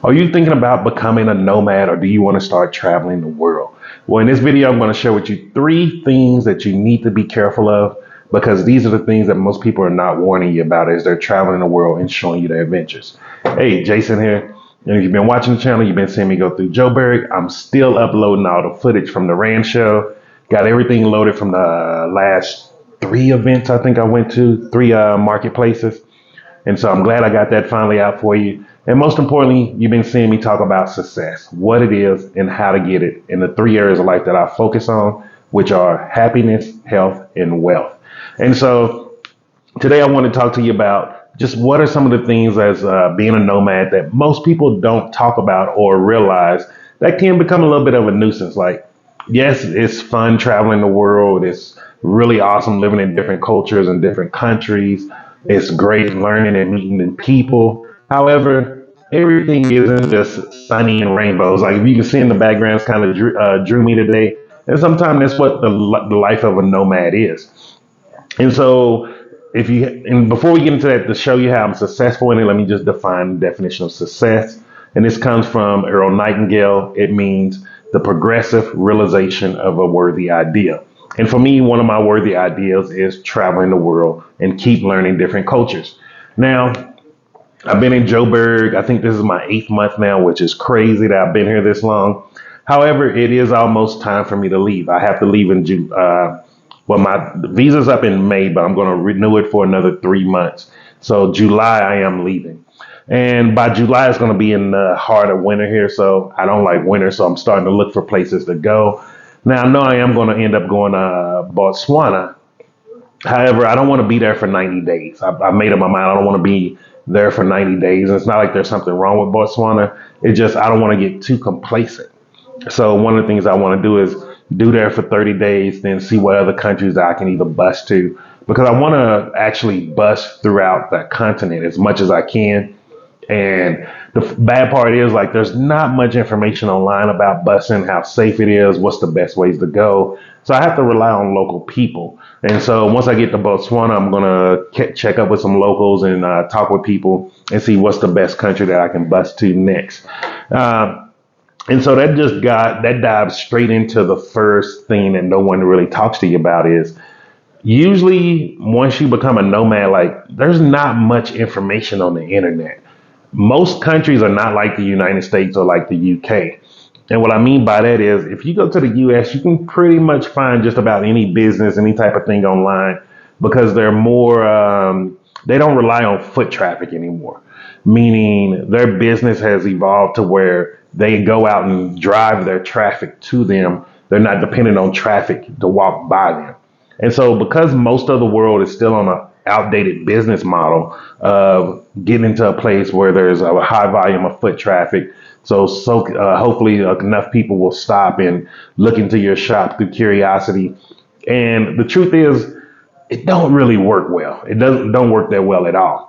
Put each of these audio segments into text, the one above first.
Are you thinking about becoming a nomad or do you want to start traveling the world? Well, in this video, I'm going to share with you three things that you need to be careful of because these are the things that most people are not warning you about as they're traveling the world and showing you their adventures. Hey, Jason here. And if you've been watching the channel, you've been seeing me go through Joburg. I'm still uploading all the footage from the Rand show. Got everything loaded from the last three events I think I went to, three marketplaces. And so I'm glad I got that finally out for you. And most importantly, you've been seeing me talk about success, what it is and how to get it in the three areas of life that I focus on, which are happiness, health, and wealth. And so today I want to talk to you about just what are some of the things as being a nomad that most people don't talk about or realize that can become a little bit of a nuisance. Like, yes, it's fun traveling the world. It's really awesome living in different cultures and different countries. It's great learning and meeting new people. However, everything isn't just sunny and rainbows. Like if you can see in the background, it's kind of drew me today. And sometimes that's what the life of a nomad is. And so, if you and before we get into that, to show you how I'm successful in it, let me just define the definition of success. And this comes from Earl Nightingale. It means the progressive realization of a worthy idea. And for me, one of my worthy ideas is traveling the world and keep learning different cultures. Now, I've been in Joburg. I think this is my 8th month now, which is crazy that I've been here this long. However, it is almost time for me to leave. I have to leave in June. Well, my visa's up in May, but I'm going to renew it for another 3 months. So July, I am leaving. And by July, it's going to be in the heart of winter here. So I don't like winter. So I'm starting to look for places to go. Now, I know I am going to end up going to Botswana. However, I don't want to be there for 90 days. I made up my mind. I don't want to be there for 90 days. It's not like there's something wrong with Botswana. It's just I don't want to get too complacent. So one of the things I want to do is do there for 30 days, then see what other countries that I can either bus to, because I want to actually bus throughout the continent as much as I can. And the bad part is like there's not much information online about busing, how safe it is, what's the best ways to go. So I have to rely on local people. And so once I get to Botswana, I'm gonna check up with some locals and talk with people and see what's the best country that I can bus to next. Uh, and so that dives straight into the first thing that no one really talks to you about is usually once you become a nomad, like there's not much information on the internet. Most countries are not like the United States or like the UK. And what I mean by that is if you go to the US, you can pretty much find just about any business, any type of thing online because they don't rely on foot traffic anymore, meaning their business has evolved to where they go out and drive their traffic to them. They're not dependent on traffic to walk by them. And so, because most of the world is still on an outdated business model of getting into a place where there's a high volume of foot traffic, hopefully enough people will stop and look into your shop through curiosity. And the truth is, it don't really work well. It doesn't don't work that well at all.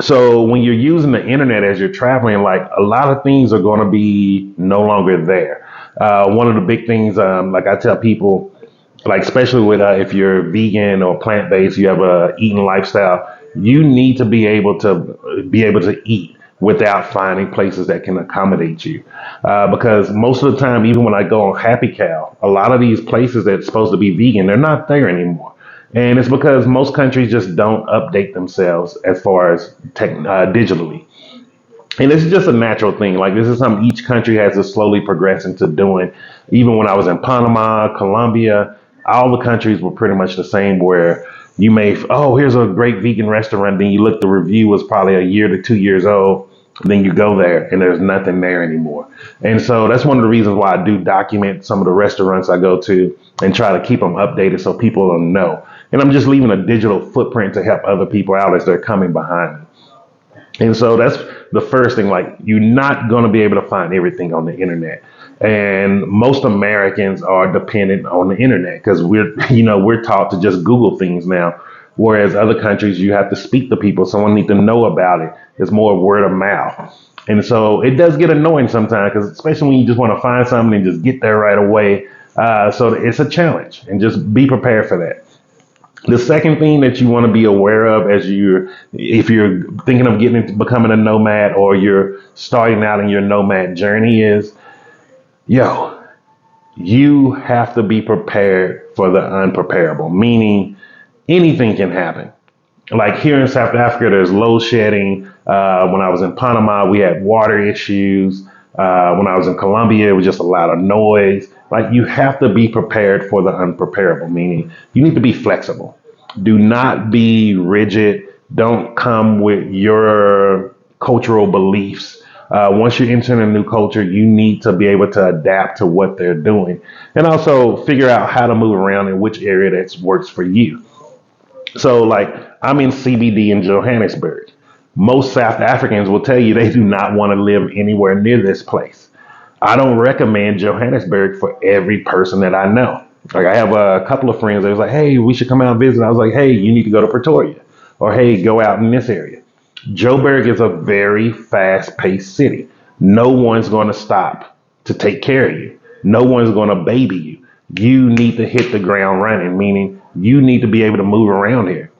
So when you're using the internet as you're traveling, like a lot of things are going to be no longer there. One of the big things, like I tell people, like especially with if you're vegan or plant based, you have a eating lifestyle. You need to be able to eat without finding places that can accommodate you. Because most of the time, even when I go on Happy Cow, a lot of these places that's supposed to be vegan, they're not there anymore. And it's because most countries just don't update themselves as far as digitally. And this is just a natural thing. Like this is something each country has to slowly progress into doing. Even when I was in Panama, Colombia, all the countries were pretty much the same where oh, here's a great vegan restaurant. Then you look, the review was probably a year to 2 years old. Then you go there and there's nothing there anymore. And so that's one of the reasons why I do document some of the restaurants I go to and try to keep them updated so people will know. And I'm just leaving a digital footprint to help other people out as they're coming behind me. And so that's the first thing. Like you're not going to be able to find everything on the internet. And most Americans are dependent on the internet because we're taught to just Google things now. Whereas other countries, you have to speak to people. Someone needs to know about it. It's more word of mouth. And so it does get annoying sometimes because especially when you just want to find something and just get there right away. So it's a challenge and just be prepared for that. The second thing that you want to be aware of if you're thinking of getting into becoming a nomad or you're starting out in your nomad journey is, yo, you have to be prepared for the unpreparable, meaning anything can happen. Like here in South Africa, there's load shedding. When I was in Panama, we had water issues. When I was in Colombia, it was just a lot of noise. Like you have to be prepared for the unpreparable, meaning you need to be flexible. Do not be rigid. Don't come with your cultural beliefs. Once you enter a new culture, you need to be able to adapt to what they're doing and also figure out how to move around in which area that works for you. So, like, I'm in CBD in Johannesburg. Most South Africans will tell you they do not want to live anywhere near this place. I don't recommend Johannesburg for every person that I know. Like, I have a couple of friends that was like, hey, we should come out and visit. I was like, hey, you need to go to Pretoria, or hey, go out in this area. Joburg is a very fast paced city. No one's going to stop to take care of you. No one's going to baby you. You need to hit the ground running, meaning you need to be able to move around here.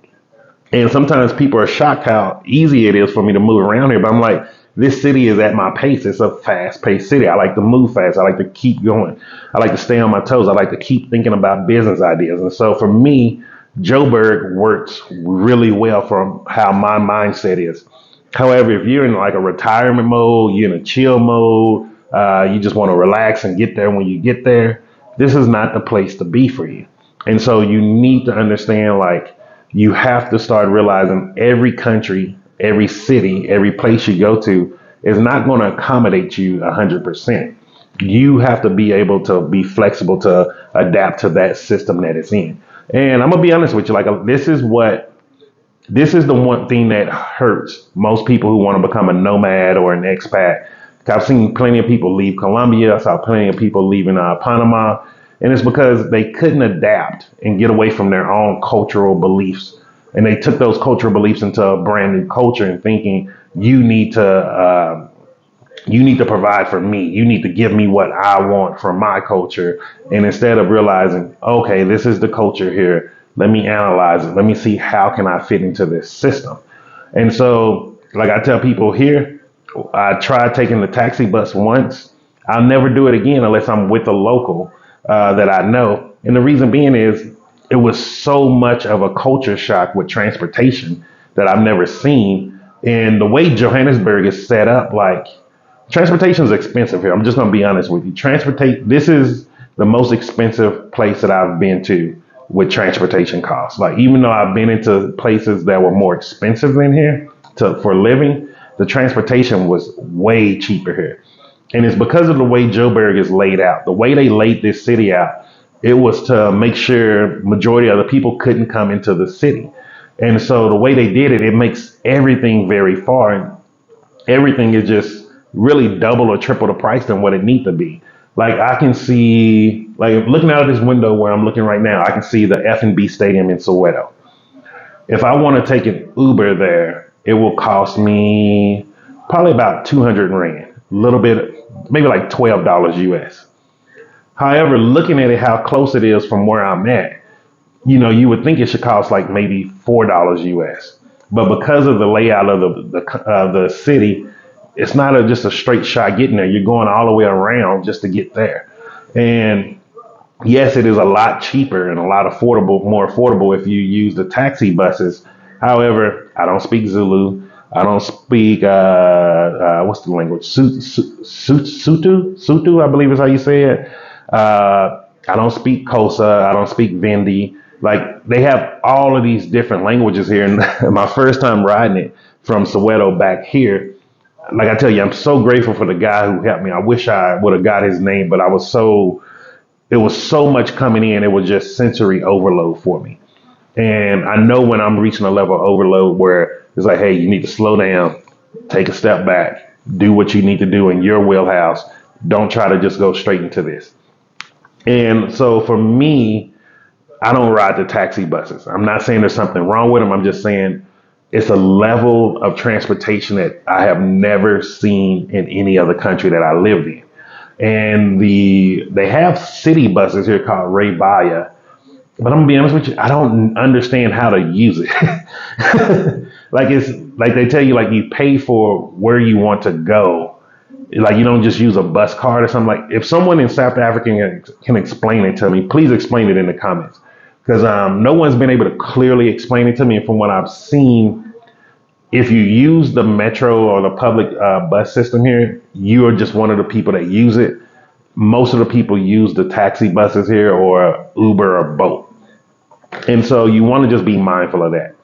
And sometimes people are shocked how easy it is for me to move around here. But I'm like, this city is at my pace. It's a fast paced city. I like to move fast. I like to keep going. I like to stay on my toes. I like to keep thinking about business ideas. And so for me, Joburg works really well from how my mindset is. However, if you're in like a retirement mode, you're in a chill mode, you just want to relax and get there when you get there, this is not the place to be for you. And so you need to understand like you have to start realizing every country, every city, every place you go to is not going to accommodate you 100%. You have to be able to be flexible to adapt to that system that it's in. And I'm gonna be honest with you, like this is the one thing that hurts most people who want to become a nomad or an expat. I've seen plenty of people leave Colombia. I saw plenty of people leaving Panama. And it's because they couldn't adapt and get away from their own cultural beliefs. And they took those cultural beliefs into a brand new culture and thinking you need to provide for me. You need to give me what I want from my culture. And instead of realizing, okay, this is the culture here. Let me analyze it. Let me see how can I fit into this system. And so, like I tell people here, I tried taking the taxi bus once. I'll never do it again unless I'm with a local that I know. And the reason being is it was so much of a culture shock with transportation that I've never seen. And the way Johannesburg is set up, like transportation is expensive here. I'm just going to be honest with you. This is the most expensive place that I've been to with transportation costs. Like, even though I've been into places that were more expensive than here for living, the transportation was way cheaper here. And it's because of the way Joburg is laid out. The way they laid this city out, it was to make sure majority of the people couldn't come into the city. And so the way they did it, it makes everything very far. And everything is just really double or triple the price than what it needs to be. Like I can see, like looking out of this window where I'm looking right now, I can see the F&B Stadium in Soweto. If I want to take an Uber there, it will cost me probably about 200 rand, a little bit, maybe like $12 US. However, looking at it, how close it is from where I'm at, you would think it should cost like maybe $4 US. But because of the layout of the city, it's not just a straight shot getting there. You're going all the way around just to get there. And yes, it is a lot cheaper and a lot more affordable if you use the taxi buses. However, I don't speak Zulu. I don't speak what's the language? Sutu, I believe is how you say it. I don't speak Kosa. I don't speak Vindi. Like they have all of these different languages here. And my first time riding it from Soweto back here, like I tell you, I'm so grateful for the guy who helped me. I wish I would have got his name, but it was so much coming in. It was just sensory overload for me. And I know when I'm reaching a level of overload where it's like, hey, you need to slow down, take a step back, do what you need to do in your wheelhouse. Don't try to just go straight into this. And so for me, I don't ride the taxi buses. I'm not saying there's something wrong with them. I'm just saying it's a level of transportation that I have never seen in any other country that I lived in. And they have city buses here called Ray Baya, but I'm gonna be honest with you, I don't understand how to use it. Like it's like they tell you like you pay for where you want to go. Like you don't just use a bus card or something. Like if someone in South Africa can explain it to me, please explain it in the comments. Because no one's been able to clearly explain it to me. And from what I've seen, if you use the metro or the public bus system here, you are just one of the people that use it. Most of the people use the taxi buses here or Uber or Bolt. And so you want to just be mindful of that.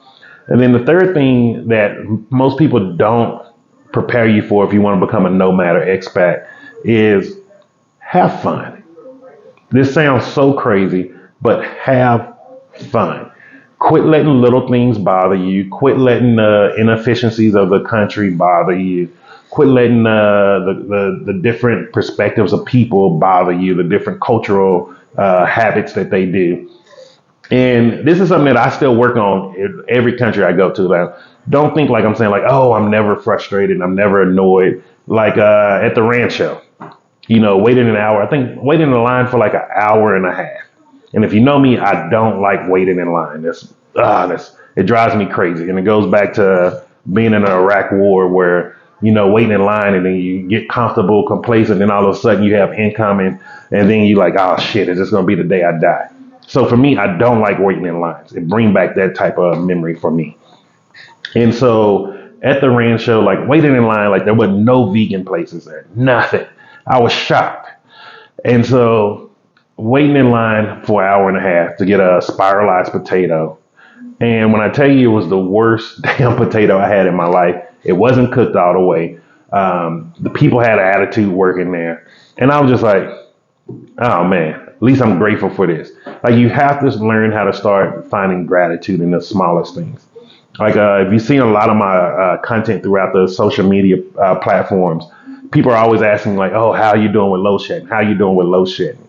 And then the third thing that most people don't prepare you for if you want to become a nomad or expat is have fun. This sounds so crazy, but have fun. Quit letting little things bother you. Quit letting the inefficiencies of the country bother you. Quit letting the different perspectives of people bother you, the different cultural habits that they do. And this is something that I still work on in every country I go to. Like, don't think like I'm saying like, oh, I'm never frustrated, I'm never annoyed. Like at the rancho, waiting an hour. I think waiting in line for like an hour and a half. And if you know me, I don't like waiting in line. That's it drives me crazy. And it goes back to being in the Iraq War where, waiting in line and then you get comfortable, complacent, and all of a sudden you have incoming and then you like, oh shit, is this gonna be the day I die? So for me, I don't like waiting in lines. It brings back that type of memory for me. And so at the rancho, like waiting in line, like there were no vegan places there, nothing. I was shocked. And so waiting in line for an hour and a half to get a spiralized potato. And when I tell you it was the worst damn potato I had in my life, it wasn't cooked all the way. The people had an attitude working there. And I was just like, oh man, at least I'm grateful for this. Like you have to learn how to start finding gratitude in the smallest things. Like if you've seen a lot of my content throughout the social media platforms, people are always asking like, "Oh, how are you doing with load shedding? How are you doing with load shedding?"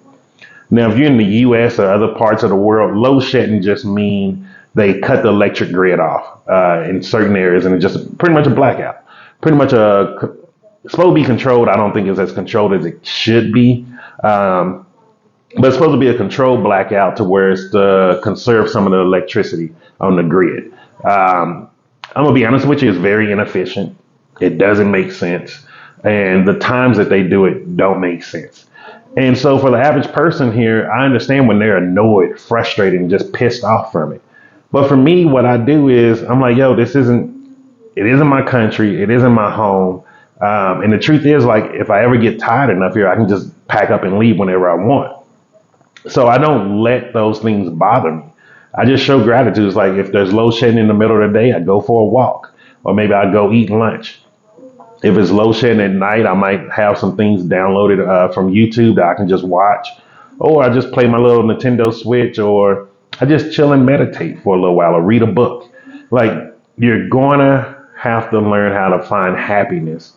Now, if you're in the U.S. or other parts of the world, load shedding just mean they cut the electric grid off in certain areas, and it's just pretty much a blackout. Pretty much it's supposed to be controlled. I don't think it's as controlled as it should be. But it's supposed to be a controlled blackout to where it's to conserve some of the electricity on the grid. I'm gonna be honest with you, it's very inefficient. It doesn't make sense, and the times that they do it don't make sense. And so for the average person here, I understand when they're annoyed, frustrated, and just pissed off from it. But for me, what I do is I'm like, yo, it isn't my country, it isn't my home. And the truth is, like, if I ever get tired enough here, I can just pack up and leave whenever I want. So I don't let those things bother me. I just show gratitude. It's like if there's load shedding in the middle of the day, I go for a walk, or maybe I go eat lunch. If it's load shedding at night, I might have some things downloaded from YouTube that I can just watch, or I just play my little Nintendo Switch, or I just chill and meditate for a little while, or read a book. Like you're gonna have to learn how to find happiness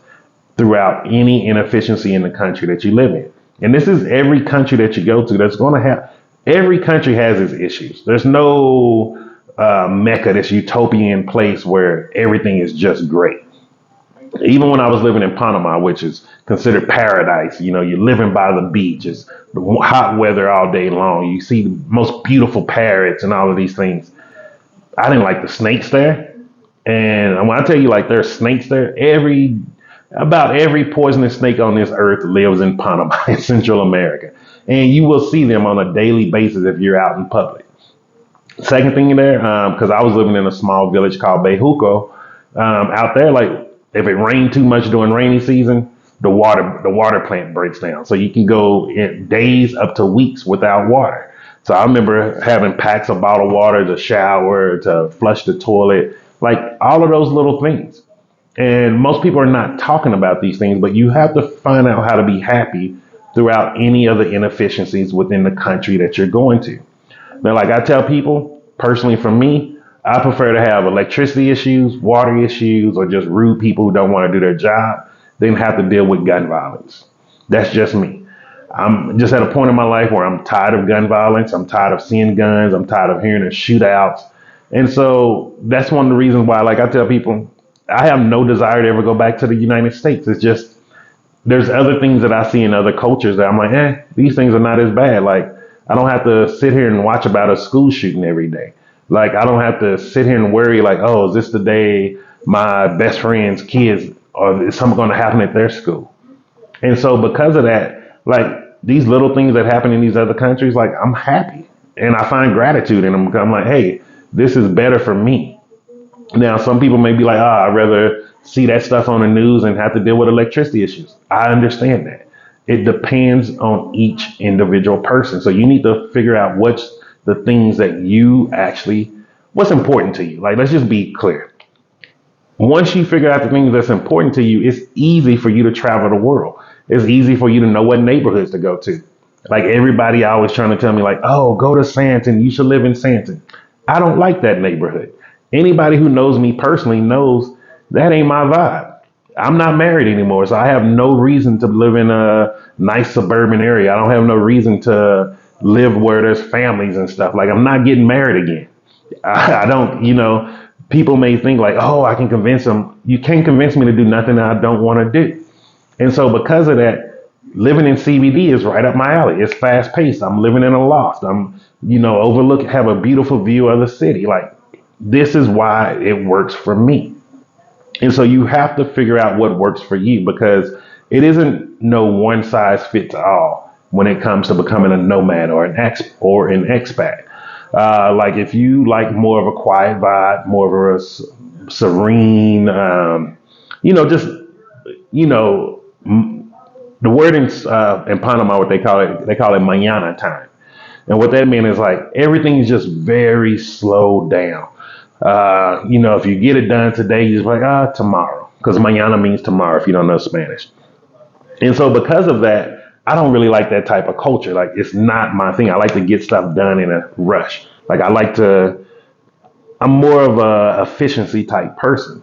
throughout any inefficiency in the country that you live in. And this is every country that you go to that's going to have, every country has its issues. There's no mecca, this utopian place where everything is just great. Even when I was living in Panama, which is considered paradise, you're living by the beach, it's hot weather all day long. You see the most beautiful parrots and all of these things. I didn't like the snakes there. And when I tell you, like, there's snakes there, about every poisonous snake on this earth lives in Panama in Central America. And you will see them on a daily basis if you're out in public. Second thing there, because I was living in a small village called Bejuco, out there, like if it rained too much during rainy season, the water plant breaks down. So you can go in days up to weeks without water. So I remember having packs of bottled water to shower, to flush the toilet, like all of those little things. And most people are not talking about these things, but you have to find out how to be happy throughout any of the inefficiencies within the country that you're going to. Now, like I tell people, personally for me, I prefer to have electricity issues, water issues, or just rude people who don't want to do their job than have to deal with gun violence. That's just me. I'm just at a point in my life where I'm tired of gun violence. I'm tired of seeing guns. I'm tired of hearing the shootouts. And so that's one of the reasons why, like I tell people, I have no desire to ever go back to the United States. It's just there's other things that I see in other cultures that I'm like, these things are not as bad. Like I don't have to sit here and watch about a school shooting every day. Like I don't have to sit here and worry like, oh, is this the day my best friend's kids or is something going to happen at their school? And so because of that, like these little things that happen in these other countries, like I'm happy and I find gratitude in them. I'm like, hey, this is better for me. Now, some people may be like, I'd rather see that stuff on the news and have to deal with electricity issues. I understand that. It depends on each individual person. So you need to figure out what's the things that you actually, what's important to you. Like, let's just be clear. Once you figure out the things that's important to you, it's easy for you to travel the world. It's easy for you to know what neighborhoods to go to. Like everybody always trying to tell me like, oh, go to Santon. You should live in Santon. I don't like that neighborhood. Anybody who knows me personally knows that ain't my vibe. I'm not married anymore, so I have no reason to live in a nice suburban area. I don't have no reason to live where there's families and stuff. Like I'm not getting married again. I don't, people may think like, oh, I can convince them. You can't convince me to do nothing that I don't want to do. And so because of that, living in CBD is right up my alley. It's fast paced. I'm living in a loft. I'm, overlook, have a beautiful view of the city. Like this is why it works for me. And so you have to figure out what works for you because it isn't no one size fits all when it comes to becoming a nomad or an expat. Like if you like more of a quiet vibe, more of a serene, just you know, the word in Panama, what they call it mañana time. And what that means is like everything is just very slowed down. If you get it done today, you're just like, tomorrow. Because mañana means tomorrow if you don't know Spanish. And so because of that, I don't really like that type of culture. Like it's not my thing. I like to get stuff done in a rush. Like I'm more of a efficiency type person.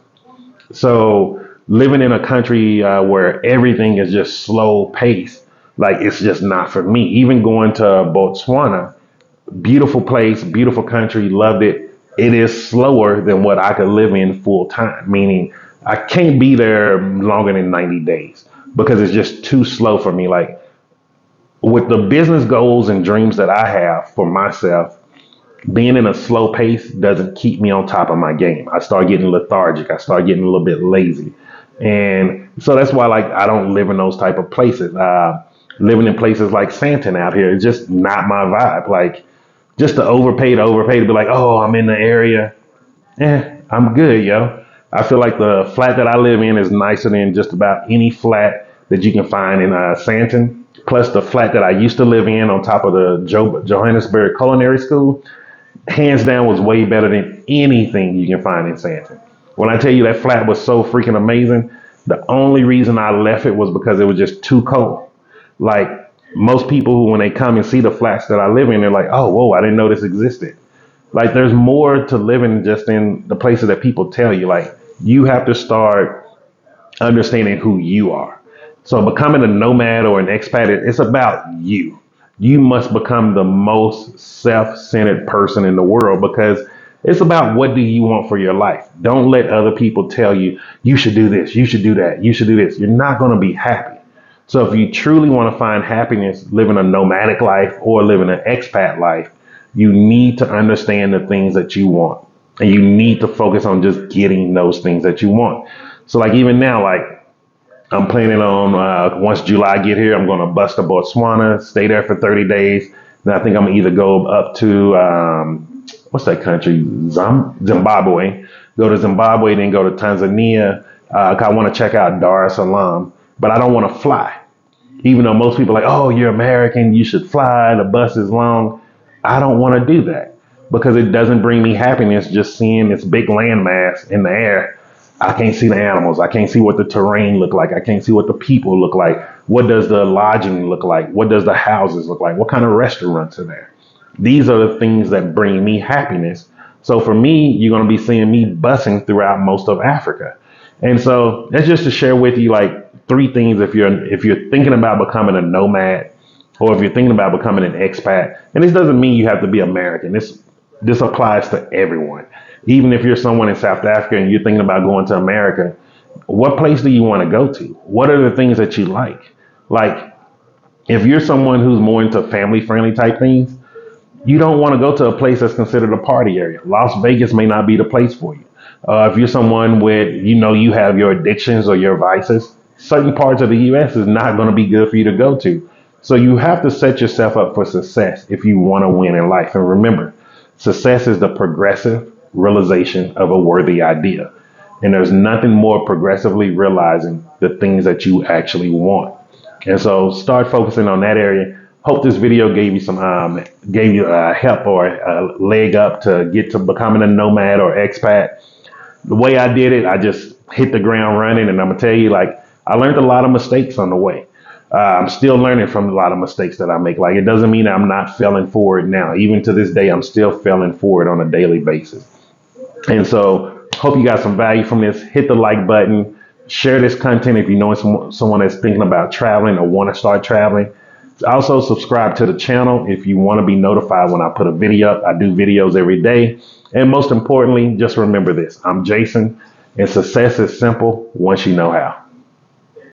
So living in a country where everything is just slow paced, like it's just not for me. Even going to Botswana, beautiful place, beautiful country, loved it. It is slower than what I could live in full time, meaning I can't be there longer than 90 days because it's just too slow for me. Like with the business goals and dreams that I have for myself, being in a slow pace doesn't keep me on top of my game. I start getting lethargic. I start getting a little bit lazy. And so that's why like I don't live in those type of places. Living in places like Santon out here is just not my vibe. Like just to overpay to be like, oh, I'm in the area. I'm good, yo. I feel like the flat that I live in is nicer than just about any flat that you can find in Santon. Plus the flat that I used to live in on top of the Johannesburg Culinary School, hands down was way better than anything you can find in Santon. When I tell you that flat was so freaking amazing, the only reason I left it was because it was just too cold. Like most people who, when they come and see the flats that I live in, they're like, oh, whoa, I didn't know this existed. Like there's more to living just in the places that people tell you. Like you have to start understanding who you are. So becoming a nomad or an expat, it's about you. You must become the most self-centered person in the world because it's about what do you want for your life. Don't let other people tell you, you should do this, you should do that, you should do this. You're not going to be happy. So if you truly want to find happiness living a nomadic life or living an expat life, you need to understand the things that you want. And you need to focus on just getting those things that you want. So like even now, like I'm planning on once July get here, I'm going to bust to Botswana, stay there for 30 days. Then I think I'm gonna either go up to what's that country? Zimbabwe. Go to Zimbabwe, then go to Tanzania. 'Cause I want to check out Dar es Salaam, but I don't want to fly. Even though most people are like, oh, you're American, you should fly. The bus is long. I don't want to do that because it doesn't bring me happiness just seeing this big landmass in the air. I can't see the animals. I can't see what the terrain look like. I can't see what the people look like. What does the lodging look like? What does the houses look like? What kind of restaurants are there? These are the things that bring me happiness. So for me, you're going to be seeing me bussing throughout most of Africa. And so that's just to share with you like three things if you're thinking about becoming a nomad or if you're thinking about becoming an expat. And this doesn't mean you have to be American. This applies to everyone. Even if you're someone in South Africa and you're thinking about going to America, what place do you want to go to? What are the things that you like? Like If you're someone who's more into family friendly type things, you don't want to go to a place that's considered a party area. Las Vegas may not be the place for you. If you're someone with, you have your addictions or your vices, certain parts of the U.S. is not going to be good for you to go to. So you have to set yourself up for success if you want to win in life. And remember, success is the progressive realization of a worthy idea. And there's nothing more progressively realizing the things that you actually want. And so start focusing on that area. Hope this video gave you some gave you help or a leg up to get to becoming a nomad or expat. The way I did it, I just hit the ground running, and I'm gonna tell you, like, I learned a lot of mistakes on the way. I'm still learning from a lot of mistakes that I make. Like, it doesn't mean I'm not failing forward now. Even to this day, I'm still failing forward on a daily basis. And so, hope you got some value from this. Hit the like button. Share this content if you know someone that's thinking about traveling or want to start traveling. Also, subscribe to the channel if you want to be notified when I put a video up. I do videos every day. And most importantly, just remember this: I'm Jason, and success is simple once you know how.